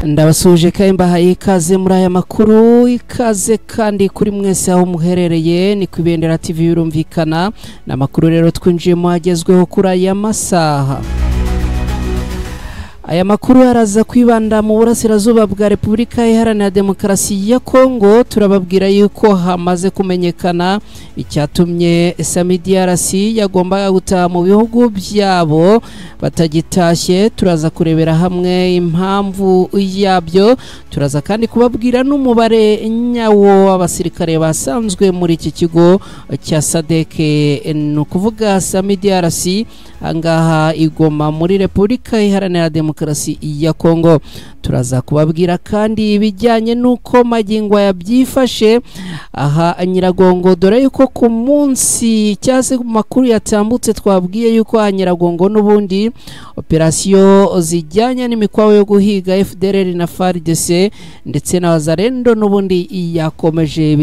Ndabasuje kandi mbahaye ikaze muri aya makuru, ikaze kandi kuri mwese aho muherereye. Ni Kwibendera TV yurumvikana n'amakuru rero twinjiyemo agezweho kuri aya masaha. Aya makuru araza kwibanda mu burasirazuba bwa Repubulika Iharanira Demokarasi ya Kongo. Turababwira yuko hamaze kumenyekana icyatumye Sami DRC yagombaga gutaha mu bihugu byabo batagitashye. Turaza kurebera hamwe impamvu yabyo, turaza kandi kubabwira n'umubare nyawo w'abasirikare basanzwe muri iki kigo cya SADC, no kuvuga Sami DRC angaha igoma muri Repubulika Iharanira Demokarasi ya Kongo. Turaza kubabwira kandi ibijyanye nuko magingo yabyifashe aha Nyiragongo, dore yuko ku munsi cyase ku makuru yatambutse twabwiye yuko Nyiragongo n'ubundi operasiyo zijyanye n'imikwawe yo guhiga FDLR na FARDC ndetse na Wazalendo n'ubundi yakomeje.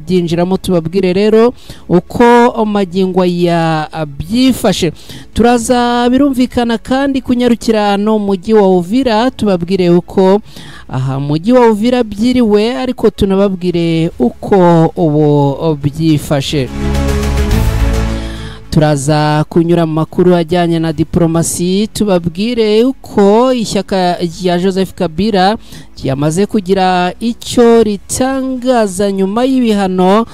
Byinjiramo tubabwire rero uko magingo yabyifashe. Turaza birumvikana kandi kunyarukira no mujyi wa Uvira, tubabwire uko aha mujyi wa Uvira byiriwe, ariko tunababwire uko ubu byifashe. Turaza kunyura mu makuru ajyanye na diplomasi, tubabwire uko ishyaka rya Joseph Kabila yamaze kugira icyo ritangaza nyuma y'ibihano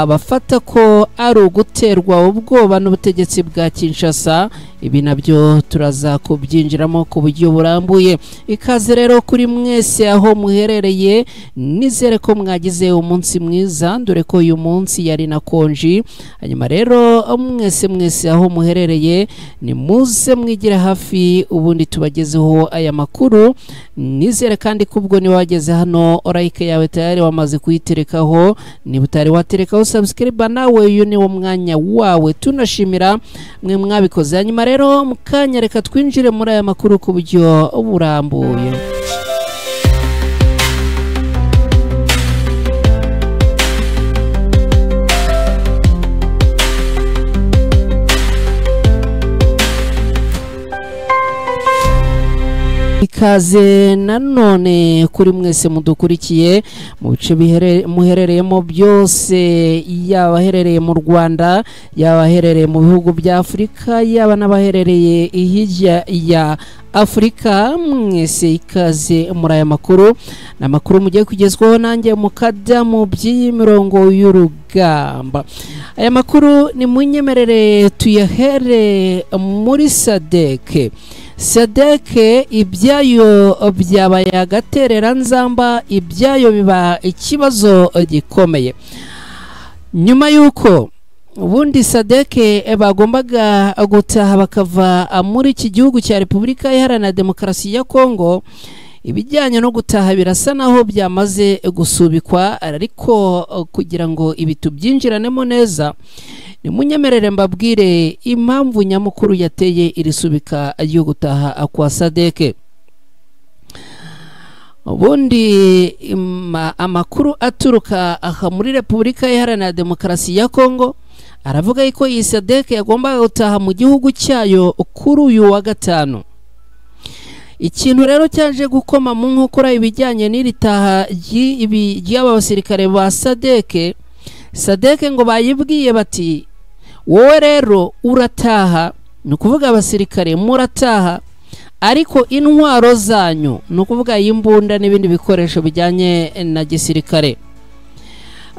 bafata ko ari uguterwa ubwoba n'ubutegetsi bwa Kinshasa. Ibi nabyo turaza kubyinjiramo ku buryo burambuye. Ikaze rero kuri mwese aho muherereye, nizere ko mwagize umunsi mwiza, dore ko uyu munsi yari na konji. Hanyuma rero mwese aho muherereye ni muze mwigira hafi, ubundi tubagezeho aya makuru. Nizere kandi kubwo ni wageze hano like yawe tayari wamaze kuyiterekaho, ni butari waterekaho subscribe nawe, uyu ni wo mwanya wawe. Tunashimira mwe mwabikoze. Hanyuma rero mukanya reka twinjire muri aya makuru ku buryo burambuye. Ikaze nanone kuri mwese mudukurikiye mu bice muherereyemo byose, yaba aherereye mu Rwanda, yaba aherereye mu bihugu bya Afurika, yaba n'abaherereye hirya ya Afrika. Mwese ikaze muri aya makuru, n'amakuru mugiye kugezwaho nanjye mukadamu by'imirongo y'urugamba. Aya makuru ni munyemerere tuyahere muri SADC. SADC ibyayo byabaye agaterera nzamba, ibyayo biba ikibazo gikomeye nyuma yuko ubundi SADC bagombaga gutaha bakava muri iki gihugu cya Repubulika Iharanira Demokarasi ya Kongo. Ibijyanye no gutaha birasa naho byamaze gusubikwa, ariko kugira ngo ibi tubyinjiranemo neza, ni munyemerere mbabwire impamvu nyamukuru yateye iri subika yo gutaha kwa SADC. Ubundi amakuru aturuka aha muri Repubulika Iharanira Demokarasi ya Kongo aravuga yuko iyi SADC yagombaga gutaha mu gihugu cyayo kuri uyu wa gatanu. Ikintu rero cyaje gukoma mu nkokora ibijyanye n'iri taha ry'aba basirikare ba SADC ngo bayibwiye bati, wowe rero urataha, ni ukuvuga abasirikare murataha, ariko intwaro zanyu, ni ukuvuga imbunda n'ibindi bikoresho bijyanye na gisirikare,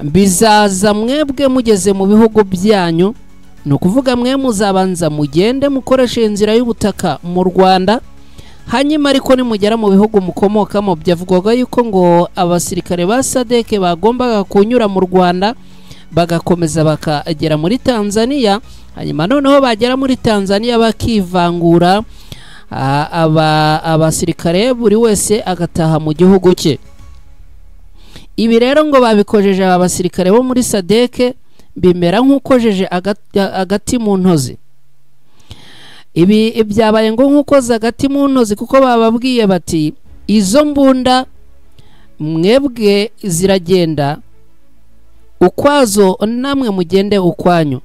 bizaza mwebwe mugeze mu bihugu byanyu. Ni ukuvuga mwe muzabanza mugende mukoresha inzira y'ubutaka mu Rwanda, hanyuma ariko nimugera mu bihugu mukomokamo, byavugwaga yuko ngo abasirikare ba SADC bagombaga kunyura mu Rwanda bagakomeza bakagera muri Tanzania, hanyuma noneho bagera muri Tanzania bakivangura, abasirikare buri wese agataha mu gihugu cye. Ibi rero ngo babikojeje aba basirikare bo muri SADC bimera nk'ukojeje agati mu ntozi. Ibi byabaye ngo nk'ukoza agati mu ntozi, kuko bababwiye bati izo mbunda mwebwe ziragenda ukwazo, namwe mugende ukwanyu.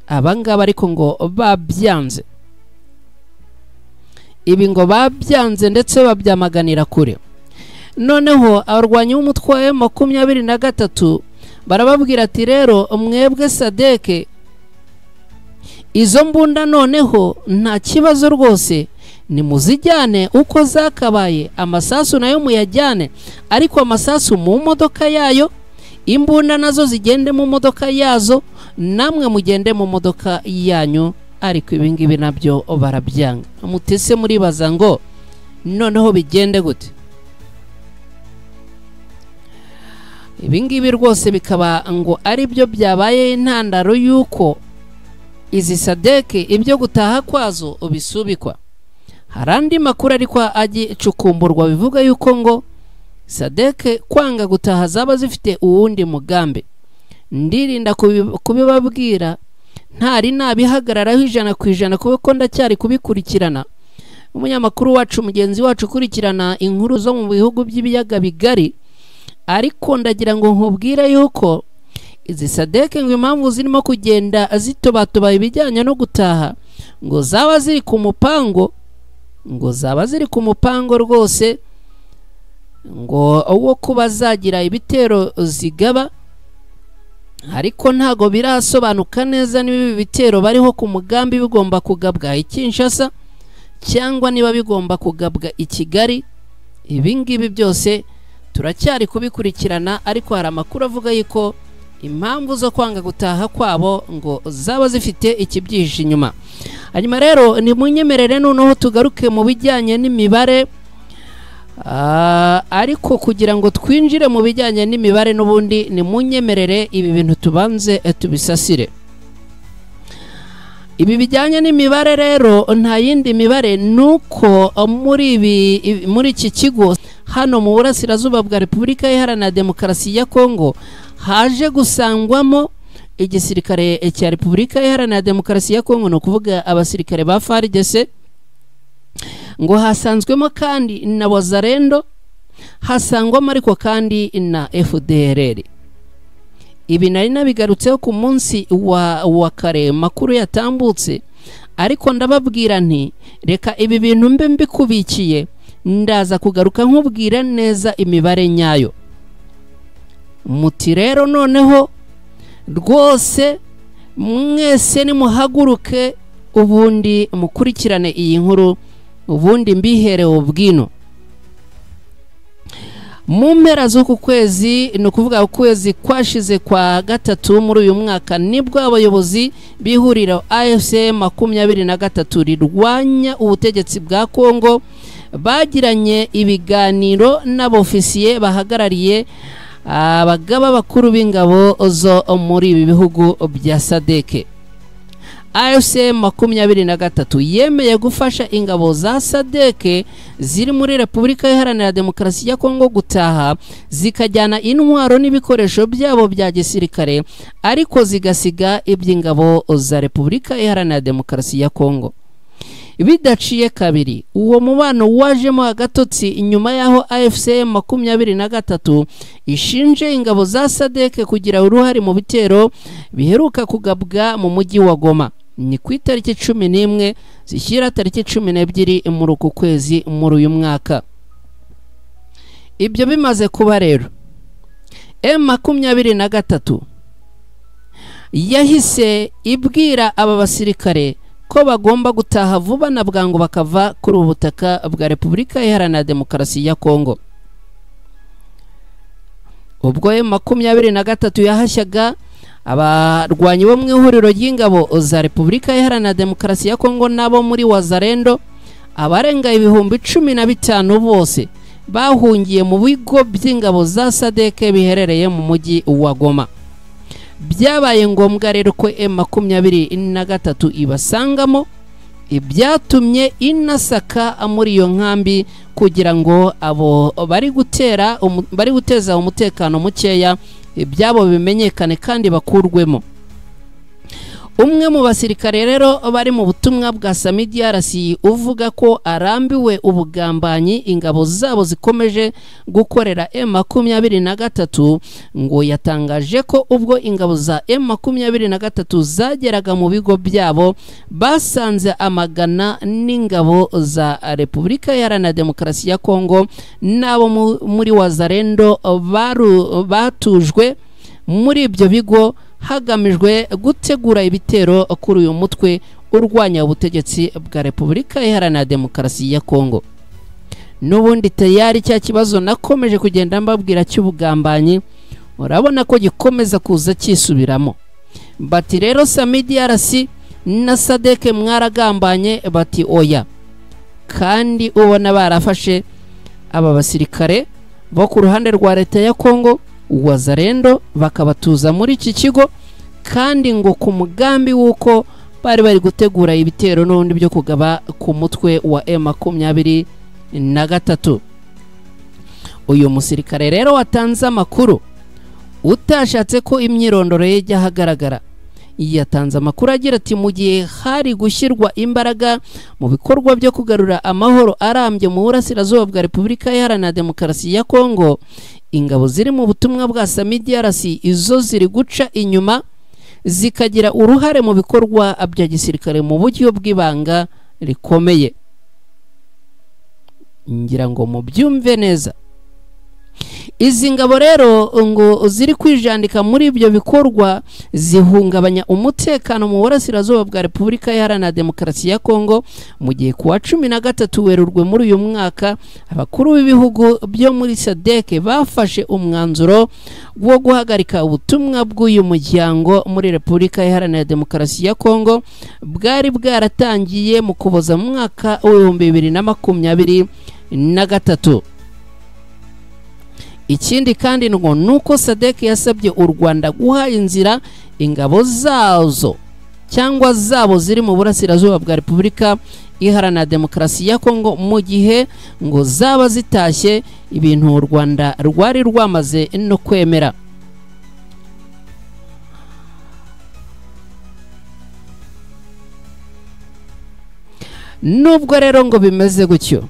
Abangaba ariko ngo babyanze. ibi ngo babyanze ndetse babyamaganira kure. Noneho abarwanyi b'umutwe wa M23 barababwira ati rero mwebwe Sadeke izo mbunda noneho nta kibazo rwose ni muzijyane uko zakabaye, amasasu nayo muyajyane, ariko amasasu mu modoka yayo, imbunda nazo zigende mu modoka yazo, namwe mugende mu modoka yanyu. Ariko ibingibi nabyo barabyanga. Mutese muribaza ngo noneho bigende gute? Ibingibi rwose bikaba ngo ari byo byabaye intandaro yuko izi Sadeke ibyo gutaha kwazo ubisubikwa. Harandi makuru ariko agicukumburwa bivuga yuko ngo Sadeke kwanga gutaha zaba zifite uwundi mugambi. Ndirinda kubibabwira ntari nabihagararaho 100% kuko ndacyari kubikurikirana. Umunyamakuru wacu mugenzi wacu kurikirana inkuru zo mu bihugu by'ibiyaga bigari, ariko ndagira ngo nkubwire yuko izi Sadeke ngo impamvu zirimo kugenda zitobatoba ibijyanye no gutaha ngo zaba ziri ku mupango, rwose ngo uwo kuba zagira ibitero zigaba, ariko ntago birasobanuka neza niba ibi bitero bariho ku mugambi bigomba kugabwa i Kinshasa cyangwa niba bigomba kugabwa i Kigali. Ibingibi byose turacyari kubikurikirana, ariko hari amakuru avuga yuko impamvu zo kwanga gutaha kwabo ngo zaba zifite ikibyihishe inyuma. Hanyuma rero ni munyemerere noneho tugaruke mu bijyanye n'imibare, ariko kugira ngo twinjire mu bijyanye n'imibare n'ubundi ni munyemerere ibi bintu tubanze tubisasire. Ibi bijyanye n'imibare rero nta yindi mibare nuko muri iki kigo hano mu burasirazuba bwa Repubulika Iharanira Demokarasi ya Kongo haje gusangwamo igisirikare cya Repubulika Iharanira Demokarasi ya Kongo, no kuvuga abasirikare ba FARDC, ngo hasanzwemo kandi na Wazalendo, hasangwamo ariko kandi na FDLR. Ibi nari nabigarutseho ku munsi wa kare makuru yatambutse, ariko ndababwira nti reka ibi bintu mbe mbikubikiye, ndaza kugaruka nkubwira neza imibare nyayo. Muti rero noneho rwose mwese nimuhaguruke ubundi mukurikirane iyi nkuru, ubundi mbiherewe ubwino. Mu mpera z'uku kwezi, no kuvuga ukwezi kwashize kwa gatatu muri uyu mwaka, nibwo abayobozi bihurira AFC 23 rirwanya ubutegetsi bwa Kongo bagiranye ibiganiro n'abofisiye bahagarariye abagaba bakuru b'ingabo zo muri ibi bihugu bya Sadeke. AFC 23 yemeye gufasha ingabo za Sadeke ziri muri Repubulika Iharanira Demokarasi ya Kongo gutaha, zikajyana intwaro n'ibikoresho byabo bya gisirikare, ariko zigasiga iby'ingabo za Repubulika Iharanira Demokarasi ya Kongo. Bidaciye kabiri, uwo mubano wajemo agatotsi inyuma yaho AFC 23 ishinje ingabo za Sadeke kugira uruhare mu bitero biheruka kugabwa mu mujyi wa Goma. Ni ku itariki 11 zishyira tariki 12 muri uku kwezi muri uyu mwaka. Ibyo bimaze kuba rero, M23 yahise ibwira aba basirikare ko bagomba gutaha vuba na bwangu bakava kuri ubutaka bwa Repubulika Iharanira Demokarasi ya Kongo. Ubwo M23 yahashyaga abarwanyi bo mu ihuriro ry'ingabo za Repubulika Iharanira Demokarasi ya Kongo nabo muri Wazalendo, abarenga 15,000 bose bahungiye mu bigo by'ingabo za Sadeke biherereye mu mujyi wa Goma. Byabaye ngombwa rero ko M23 ibasangamo, ibyatumye inasaka muri iyo nkambi kugira ngo abo bari guteza umutekano mukeya ibyabo bimenyekane kandi bakurwemo. umwe mu basirikare rero bari mu butumwa bwa SAMIDRC uvuga ko arambiwe ubugambanyi ingabo zabo zikomeje gukorera M23 ngo yatangaje ko ubwo ingabo za M23 zageraga mu bigo byabo basanze amagana n'ingabo za Repubulika Iharanira Demokarasi ya Kongo nabo muri Wazalendo batujwe muri ibyo bigo hagamijwe gutegura ibitero kuri uyu mutwe urwanya ubutegetsi bwa Repubulika Iharanira Demokarasi ya Kongo. N'ubundi tayari cya kibazo nakomeje kugenda mbabwira cy'ubugambanyi urabona ko gikomeza kuza kisubiramo. Bati rero SAMIDRC na SADC mwaragambanye, bati oya, kandi ubona barafashe aba basirikare bo ku ruhande rwa leta ya Kongo Wazalendo bakabatuza muri iki kigo, kandi ngo ku mugambi wuko bari bari gutegura ibitero n'ubundi byo kugaba ku mutwe wa M23. Uyu musirikare rero watanze amakuru utashatse ko imyirondoro ye ijya ahagaragara, yatanze amakuru agira ati mu gihe hari gushyirwa imbaraga mu bikorwa byo kugarura amahoro arambye mu burasirazuba bwa Repubulika Iharanira Demokarasi ya Kongo, ingabo ziri mu butumwa bwa SAMIDRC izo ziri guca inyuma zikagira uruhare mu bikorwa bya gisirikare mu buryo bw'ibanga rikomeye. Ngira ngo mubyumve neza, izi ngabo rero ngo ziri kwijandika muri ibyo bikorwa zihungabanya umutekano mu burasirazuba bwa Repubulika Iharanira Demokarasi ya Kongo, mu gihe kuwa 13 Werurwe muri uyu mwaka abakuru b'ibihugu byo muri SADC bafashe umwanzuro wo guhagarika ubutumwa bw'uyu muryango muri Repubulika Iharanira Demokarasi ya Kongo bwari bwaratangiye mu Kuboza mu mwaka wa 2023. Ikindi kandi ngo nuko SADC yasabye u Rwanda guha inzira ingabo zazo cyangwa zabo ziri mu burasirazuba bwa Repubulika Iharanira Demokarasi ya Kongo mu gihe ngo zaba zitashye ibintu u Rwanda rwari rwamaze no kwemera. Nubwo rero ngo bimeze gutyo,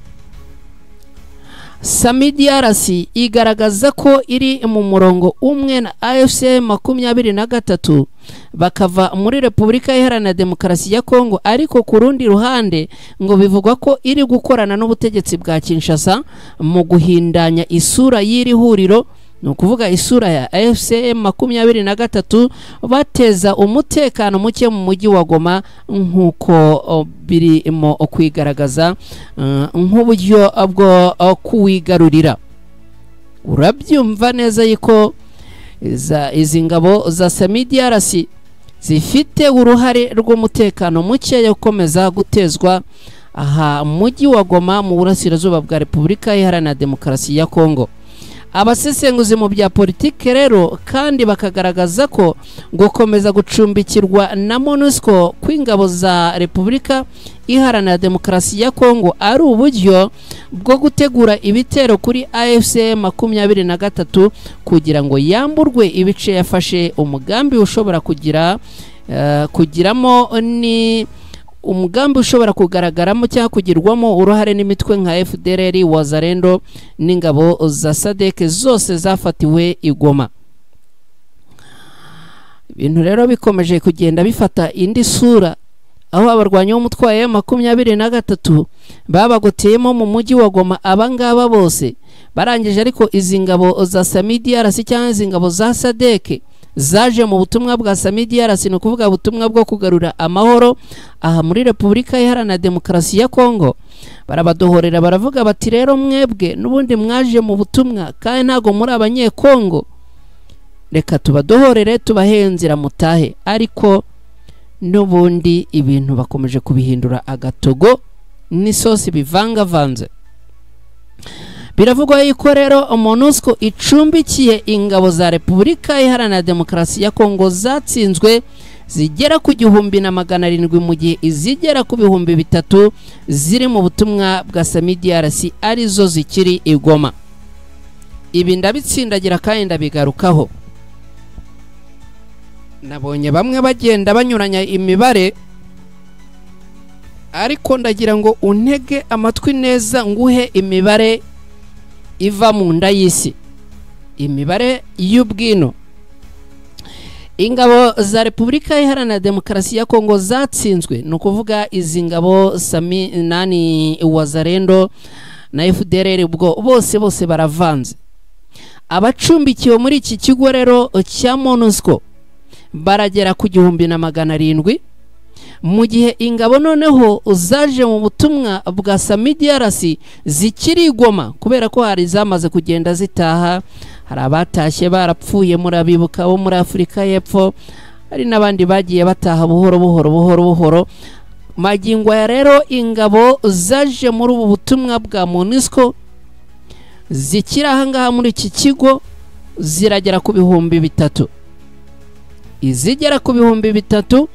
SAMIDRC igaragaza ko iri mu murongo umwe na AFC 23 bakava muri Repubulika Iharanira Demokarasi ya Kongo, ariko ku rundi ruhande ngo bivugwa ko iri gukorana n'ubutegetsi bwa Kinshasa mu guhindanya isura y'iri huriro, no kuvuga isura ya AFC 23 bateza umutekano muke mu mujyi wa Goma nk'uko birimo kwigaragaza nk'uburyo bwo kuwigarurira. Urabyumva neza yuko izi ngabo za SAMIDRC zifite uruhare rw'umutekano muke yo komeza gutezwa aha mujyi wa Goma mu burasirazuba bwa Repubulika Iharanira Demokarasi ya Kongo. Abasesenguzi mu bya politike rero kandi bakagaragaza ko gukomeza gucumbikirwa na MONUSCO kw'ingabo za Repubulika Iharanira Demokarasi ya Kongo ari uburyo bwo gutegura ibitero kuri AFC 23 kugira ngo yamburwe ibice yafashe, umugambi ushobora kugiramo ni umugambi ushobora kugaragaramo cyangwa kugirwamo uruhare n'imitwe nka FDLR, Wazalendo n'ingabo za SADC zose zafatiwe i Goma. Ibintu rero bikomeje kugenda bifata indi sura, aho abarwanyi b'umutwe wa M23 babagoteyemo mu mujyi wa Goma. Abangaba bose barangije, ariko izi ngabo za SAMIDRC cyangwa izi ngabo za SADC zaje mu butumwa bwa SAMIDRC, no kuvuga ubutumwa bwo kugarura amahoro aha muri Repubulika Iharanira Demokarasi ya Kongo. Barabadohorera baravuga bati rero mwebwe n'ubundi mwaje mu butumwa kandi ntago muri abanyekongo, reka tubadohorere tubahenzira mutahe. Ariko n'ubundi ibintu bakomeje kubihindura agatogo n'isosi bivangavanze. Biravugwa yuko rero MONUSCO icumbikiye ingabo za Repubulika Iharanira Demokarasi ya Kongo zatsinzwe zigera ku 1700 mu gihe izigera ku 3000 ziri mu butumwa bwa SAMIDRC arizo zikiri i Goma. Ibi ndabitsindagira kandi ndabigarukaho. nabonye bamwe bagenda banyuranya imibare, ariko ndagira ngo untege amatwi neza nguhe imibare iva mu nda y'isi, imibare y'ubwino. Ingabo za Repubulika Iharanira Demokarasi ya Kongo zatsinzwe, no kuvuga izi ngabo Wazalendo na FDLR, ubwo bose baravanze. Abacumbikiwe muri iki kigo rero cya MONUSCO baragera ku 1700, mu gihe ingabo noneho zaje mu butumwa bwa SAMIDRC zikiri Goma, kubera ko hari zamaze kugenda zitaha. Hari abatashye barapfuye, murabibuka bo muri Afurika y'Epfo, hari n'abandi bagiye bataha buhoro. Magingo ya rero ingabo zaje muri ubu butumwa bwa MONUSCO zikira ahangaha muri iki kigo ziragera ku 3,000. Izigera ku 3,000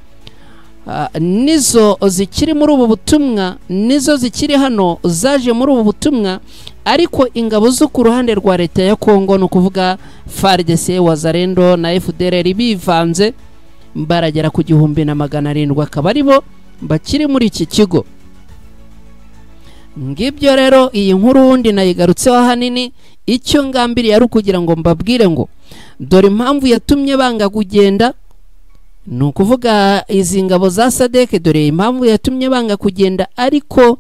nizo zikiri muri ubu butumwa, nizo zikiri hano zaje muri ubu butumwa. Ariko ingabo zo ku ruhande rwa leta ya Kongo, no kuvuga FARDC, Wazalendo na FDLR bivanze, baragera ku 1700, akaba ari bo bakiri muri iki kigo. Ngibyo rero iyi nkuru wundi nayigarutseho hanini. Icyo ngambiriye ari ukugira ngo mbabwire ngo dore impamvu yatumye banga kugenda, ni ukuvuga izi ngabo za SADC, dore impamvu yatumye banga kugenda, ariko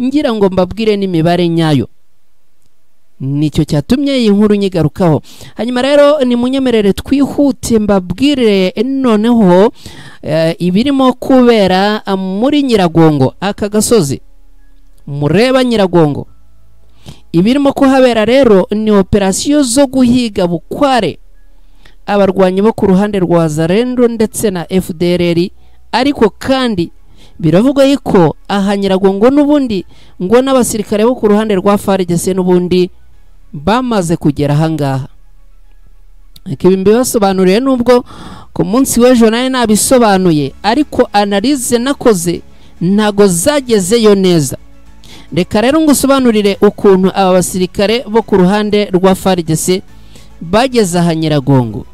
ngira ngo mbabwire n'imibare nyayo. Nicyo cyatumye iyi nkuru nyigarukaho. Hanyuma rero ni munyemerere twihute mbabwire noneho ibirimo kubera muri Nyiragongo, aka gasozi mureba Nyiragongo. Ibirimo kuhabera rero ni operasiyo zo guhiga bukware abarwanyi bo ku ruhande rwa Wazalendo ndetse na FDLR, ariko kandi biravugwa yuko aha Nyiragongo n'ubundi ngo n'abasirikare bo ku ruhande rwa FARDC n'ubundi bamaze kugera ahangaha. Ibi mbibasobanuriye nubwo ku munsi w'ejo naye nabisobanuye, ariko analize nakoze ntago zagezeyo neza. Reka rero ngusobanurire ukuntu aba basirikare bo ku ruhande rwa FARDC bageze aha Nyiragongo.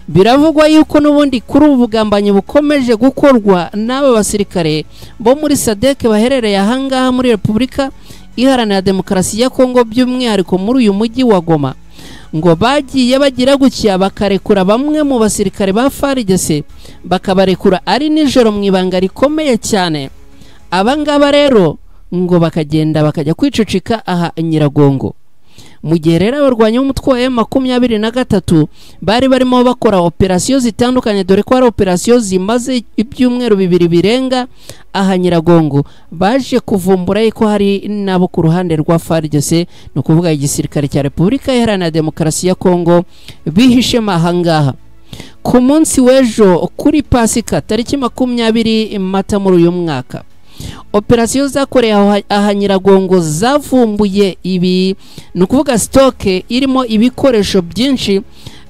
Biravugwa yuko n'ubundi kuri ubu bugambanyi bukomeje gukorwa n'aba basirikare bo muri SADC baherereye ahangaha muri Repubulika Iharanira Demokarasi ya Kongo, by'umwihariko muri uyu mujyi wa Goma, ngo bagiye bagira gutya bakarekura bamwe mu basirikare ba FARDC, bakabarekura ari nijoro mu ibanga rikomeye cyane. Abangaba rero ngo bakagenda bakajya kwicucika aha Nyiragongo. Mu gihe rero abarwanyi b'umutwe wa M23 bari barimo bakora operasiyo zitandukanye, dore ko ari operasiyo zimaze ibyumweru 2 birenga aha Nyiragongo, baje kuvumbura ko hari nabo ku ruhande rwa FARDC, no kuvuga igisirikare cya Repubulika Iharanira Demokarasi ya Kongo, bihishe mahangaha. Ku munsi w'ejo kuri Pasika tariki 20 Mata muri uyu mwaka, operasiyo zakoreye aha Nyiragongo zavumbuye ibi, ni ukuvuga stoke irimo ibikoresho byinshi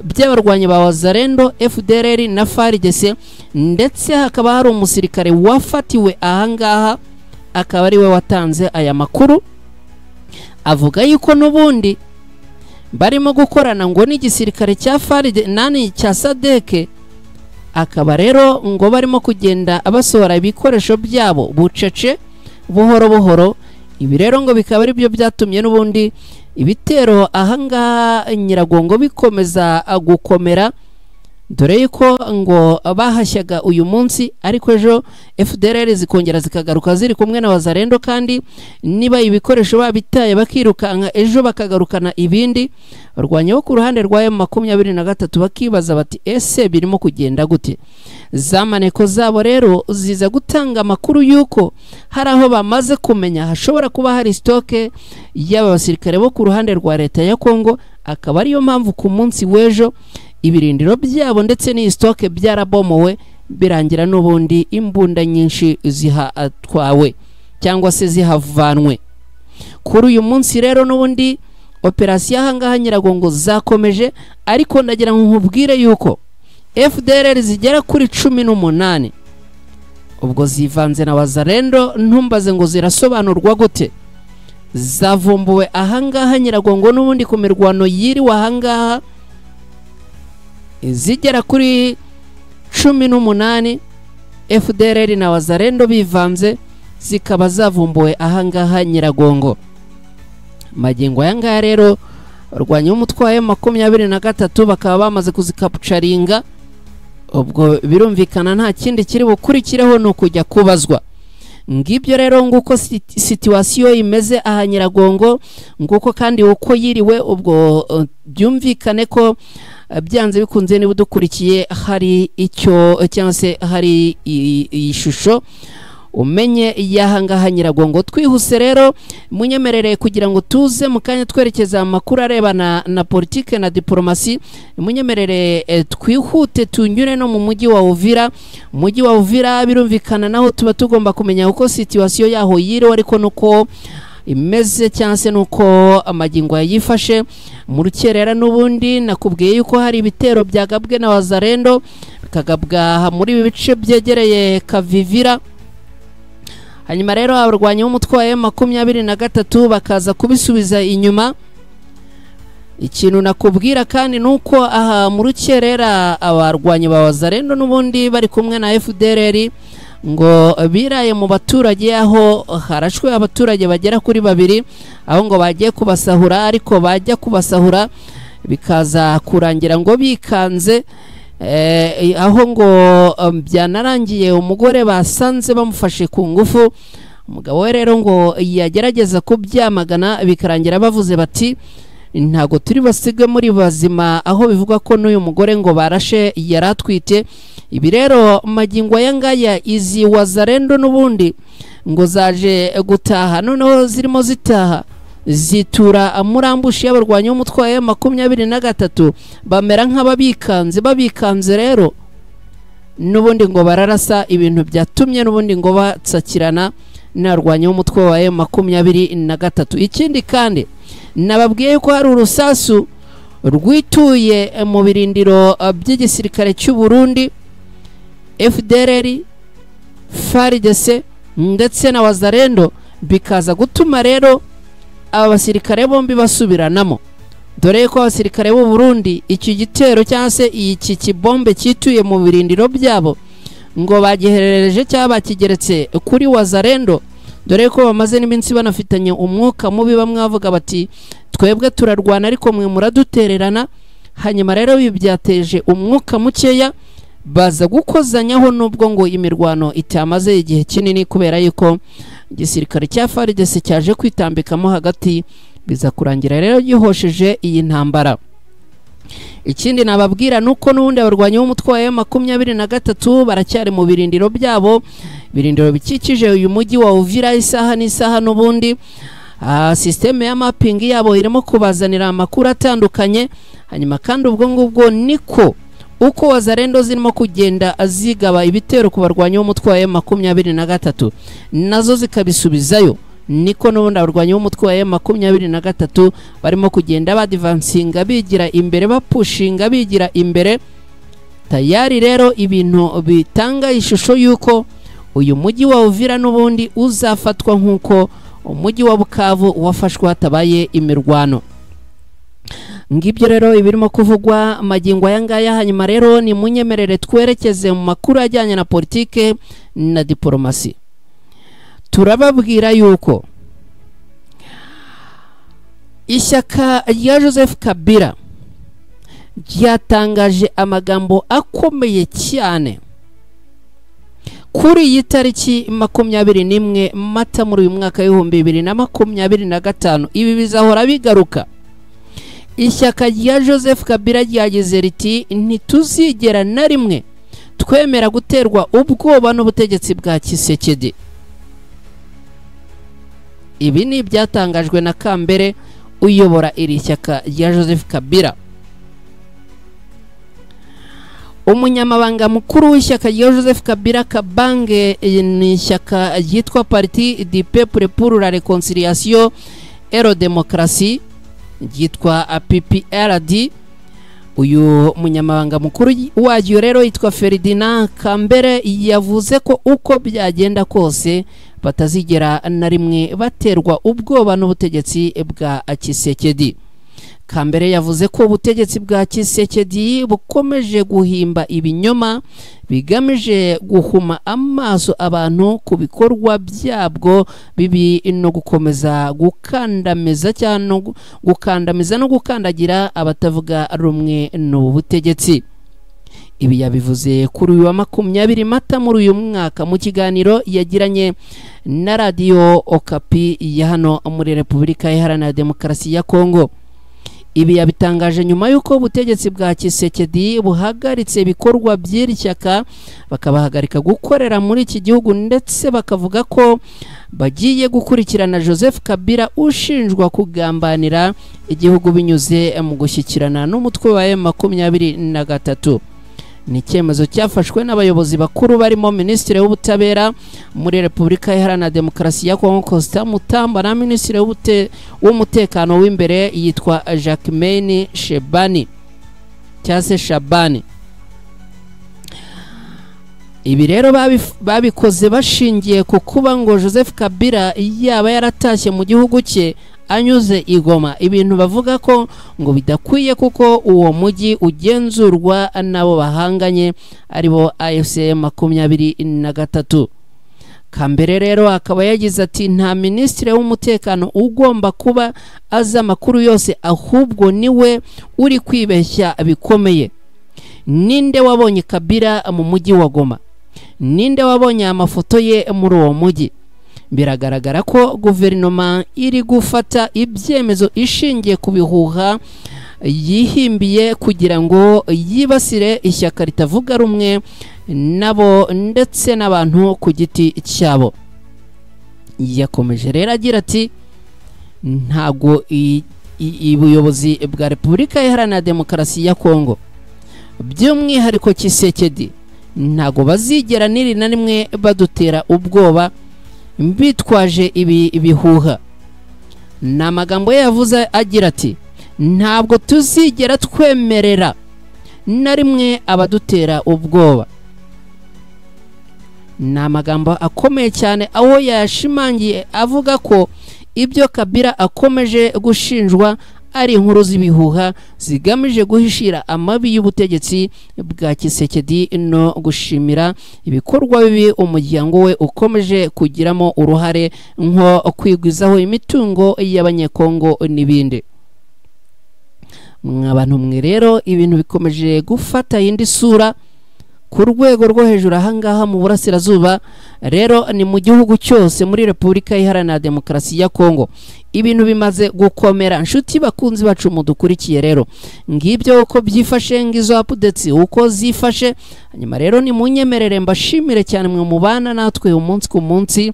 by'abarwanyi ba Wazalendo, FDLR na FARDC, ndetse hakaba hari umusirikare wafatiwe ahangaha, akaba ari we watanze aya makuru, avuga yuko n'ubundi barimo gukorana ngo n'igisirikare cya FARDC cya SADC. Akaba rero ngo barimo kugenda abasohora ibikoresho byabo bucece buhoro. Ibi rero ngo bikaba ari byo byatumye n'ubundi ibitero ahangaha Nyiragongo bikomeza gukomera, dore yuko ngo bahashyaga uyu munsi, ariko ejo FDLR zikongera zikagaruka ziri kumwe na Wazalendo, kandi niba ibikoresho babitaye bakirukanka ejo bakagarukana ibindi. Barwanya bo ku ruhande rwa M23 bakibaza bati ese birimo kugenda gute? Zamaneko zabo rero ziza gutanga amakuru yuko hari aho bamaze kumenya hashobora kuba hari stoke y'aba basirikare bo ku ruhande rwa leta ya Kongo. Akaba ariyo mpamvu ku munsi w'ejo ibirindiro byabo ndetse n'iyi stoke byarabomowe, birangira n'ubundi imbunda nyinshi zihatwawe cyangwa se zihavanwe. Kuri uyu munsi rero n'ubundi operasiyo ahangaha Nyiragongo zakomeje, ariko ndagira ngo nkubwire yuko FDLR zigera kuri 18 ubwo zivanze na Wazalendo, ntumbaze ngo zirasobanurwa gute. Zavumbuwe ahangaha Nyiragongo n'ubundi ku mirwano yiriwe ahangaha, zigera kuri 18 FDLR na Wazalendo bivanze zikaba zavumbuwe ahangaha Nyiragongo. Magingo yanga rero urwanya umutwaye 23 bakaba bamaze kuzikapucaringa. Ubwo birumvikana nta kindi kiri bukurikireho no kujya kubazwa. Ngibyo rero nguko situation imeze aha Nyiragongo, nguko kandi uko yiriwe. Ubwo byumvikane ko byanze bikunze ni budukurikiye hari icyo cyangwa se hari ishusho umenye yahangaha Nyiragongo. Twihuse rero munyemerere kugira ngo tuze mukanya twerekeza amakuru arebana na politike na diplomasi. Munyemerere twihute tunyure no mu mujyi wa Uvira. Mujyi wa Uvira birumvikana naho tuba tugomba kumenya uko situation yaho yiriwe ariko nuko imeze cyangwa se nuko amagingo yifashe mu rukerera. N'ubundi nakubwiye yuko hari ibitero byagabwe na Wazalendo bikagabwa muri ibi bice byegereye Kavivira. Hanyuma rero abarwanyi b'umutwaye 23 bakaza kubisubiza inyuma. Ikintu nakubwira kandi nuko aha mu rukerera abarwanyi ba Wazalendo n'ubundi bari kumwe na FDLR ngo biraye mu baturage aho harashwe abaturage bagera kuri 2 aho ngo bagiye kubasahura, ariko bajya kubasahura bikaza kurangira ngo bikanze aho ngo byanarangiye umugore basanze bamufashe ku ngufu. Umugabo we rero ngo yagerageza kubyamagana bikarangira bavuze bati ntago turi basige muri bazima, aho bivuga ko n'uyu mugore ngo barashe yaratwite. Ibi rero magingo yangaya izi Wazalendo n'ubundi ngo zaje gutaha, noneho zirimo zitaha zitura murambushi y'abarwanyi b'umutwaye 23 bamera nk'ababikanze rero n'ubundi ngo bararasa ibintu byatumye n'ubundi ngo batsakirana n'abarwanyi b'umutwe wa 23. Ikindi kandi nababwiye ko hari urusasu rwituye mu birindiro by'igisirikare cy'u Burundi, FDLR, FARDC ndetse na Wazalendo, bikaza gutuma rero abasirikare bombi basubiranamo. Dore ko abasirikare b'u Burundi iki gitero cyangwa se iki kibombe cyituye mu birindiro byabo ngo bagiherereje cyangwa bakigeretse kuri Wazalendo. Dore ko bamaze n'iminsi banafitanye umwuka mubi, bamwe bavuga bati twebwe turarwana ariko mwe muradutererana. Hanyuma rero bibyateje umwuka mukeya, baza gukozanyaho nubwo ngo imirwano itamaze igihe kinini kubera yuko igisirikare cya FARDC cyaje kwitambikamo hagati, biza kurangira rero gihosheje iyi ntambara. Ikindi nababwira nuko n'ubundi abarwanyi b'umutwaye 23 baracyari mu birindiro byabo, birindiro bikikije uyu mujyi wa Uvira isaha n'isaha. N'ubundi systeme ya mapping yabo irimo kubazanira amakuru atandukanye. Hanyuma kandi ubwo ngubwo niko uko Wazalendo zirimo kugenda azigaba ibitero ku barwanyi b'umutwaye 23 nazo zikabisubizayo, niko n'ubundi abarwanyi b'umutwaye 23 barimo kugenda badvancinga bigira imbere, bapushinga bigira imbere. Tayari rero ibintu bitanga ishusho yuko uyu mujyi wa Uvira n'ubundi uzafatwa nk'uko umujyi wa Bukavu wafashwe hatabaye imirwano. Ngibyo rero ibirimo kuvugwa magingo yangaya. Hanyuma rero ni munyemerere twerekeze mu makuru ajyanye na politike na diplomasi. Turababwira yuko ishyaka rya Joseph Kabila ryatangaje amagambo akomeye cyane kuri iyi tariki 21 Mata muri uyu mwaka w'ibihumbi 2025. Ibi bizahora bigaruka. Ishyaka rya Joseph Kabila ryagize riti ntituzigera na rimwe twemera guterwa ubwoba n'ubutegetsi bwa Kisekedi. Ibi ni byatangajwe na Kambere uyobora iri shyaka rya Joseph Kabila. Umunyamabanga mukuru w'ishyaka rya Joseph Kabila Kabange ni ishyaka ryitwa Parti du Peuple pour la Réconciliation et la Démocratie, ryitwa PPRD. Uyu munyamabanga mukuru waryo rero yitwa Ferdinand Kambere yavuze ko uko byagenda kose batazigera na rimwe baterwa ubwoba n'ubutegetsi bwa Kisekedi. Kambere yavuze ko ubutegetsi bwa Tshisekedi bukomeje guhimba ibinyoma bigamije guhuma amaso abantu ku bikorwa byabwo bibi no gukomeza gukandamiza cyane gukandamiza no gukandagira abatavuga rumwe n'ubutegetsi. Ibi yabivuze kuri uyu wa 20 Mata muri uyu mwaka mu kiganiro yagiranye na Radio Okapi ya hano muri Repubulika Iharanira Demokarasi ya Kongo. Ibi yabitangaje nyuma yuko ubutegetsi bwa Tshisekedi buhagaritse ibikorwa by'iri shyaka bakabahagarika gukorera muri iki gihugu, ndetse bakavuga ko bagiye gukurikirana Joseph Kabila ushinjwa kugambanira igihugu binyuze mu gushyikirana n'umutwe wa M23. Ni icyemezo cyafashwe n'abayobozi bakuru barimo Minisitiri w'Ubutabera muri Repubulika Iharanira Demokarasi ya Kongo Constant Mutamba na Minisitiri w'Umutekano w'imbere yitwa Jacquemaine Shebani cyase Shabani. Ibi rero babikoze bashingiye ku kuba ngo Joseph Kabila yaba yaratashye mu gihugu cye anyuze i Goma, ibintu bavuga ko ngo bidakwiye kuko uwo mujyi ugenzurwa nabo bahanganye aribo AFC 23. Kambere rero akaba yagize ati nta Minisitiri w'Umutekano ugomba kuba aza amakuru yose, ahubwo niwe uri kwibeshya bikomeye. Ninde wabonye Kabila mu mujyi wa Goma? Ninde wabonye amafoto ye muri uwo mujyi? Biragaragara ko guverinoma iri gufata ibyemezo ishingiye ku bihuha yihimbiye kugira ngo yibasire ishyaka ritavuga rumwe nabo ndetse n'abantu ku giti cyabo. Yakomeje rero agira ati ntago ubuyobozi bwa Repubulika Iharanira Demokarasi ya Kongo by'umwihariko Tshisekedi ntago bazigera niri na rimwe badutera ubwoba mbitwaje ibihuha. Na magambo yavuze agira ati ntabwo tuzigera twemerera na rimwe abadutera ubwoba. Na magambo akomeye cyane aho yashimangiye avuga ko ibyo Kabila akomeje gushinjwa ari inkuru z'ibihuha zigamije guhishira amabi y'ubutegetsi bwa Tshisekedi no gushimira ibikorwa bibi umuryango we ukomeje kugiramo uruhare nko kwigwizaho imitungo y'abanyekongo n'ibindi. Mwabantu mwe rero ibintu bikomeje gufata indi sura ku rwego rwo hejuru ahangaha mu burasirazuba. Rero ni mu gihugu cyose muri Repubulika Iharanira Demokarasi ya Kongo ibintu bimaze gukomera. Nshuti bakunzi bacu mudukurikiye rero ngibyo uko byifashe, ngizo updates uko zifashe. Hanyuma rero ni munyemerere mbashimire cyane mwe mubana natwe umunsi ku munsi.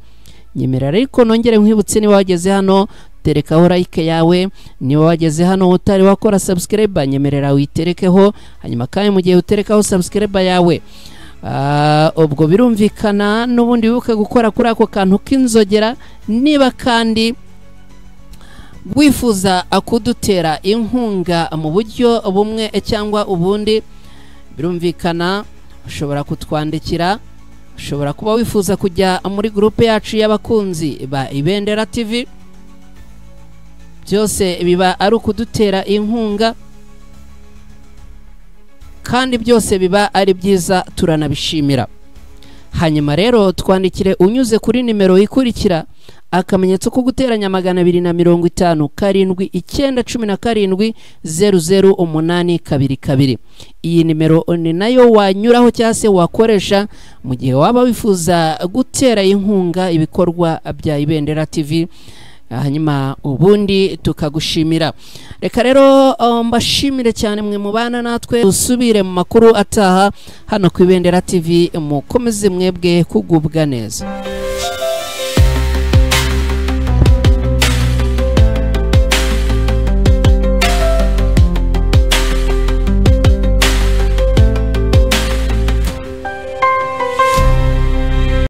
Nyemerera ariko nongere nkwibutse ni wageze hano terekaho like yawe, ni wageze hano utari wakora subscribe nyemerera witerekeho. Hanyuma kandi mu gihe uterekaho subscribe yawe ubwo birumvikana n'ubundi wibuke gukora kuri ako kantu k'inzogera. Niba kandi wifuza akudutera inkunga mu buryo bumwe cyangwa ubundi, birumvikana ushobora kutwandikira. Ushobora kuba wifuza kujya muri groupe yacu y'abakunzi ba Ibendera TV, byose biba ari ukudutera inkunga kandi byose biba ari byiza, turanabishimira. Hanyuma rero twandikire unyuze kuri nimero ikurikira akamenyetso ko guteranya 250 karindwi 917 008222. Iyi nimero ni nayo wanyuraho cyase wakoresha mu gihe waba wifuza gutera inkunga ibikorwa bya Ibendera TV. Hanyuma ubundi tukagushimira. Reka rero mbashimire cyane mwe mubana natwe, usubire mu makuru ataha hano ku Ibendera TV. Mukomeze mwebwe kugubwa neza.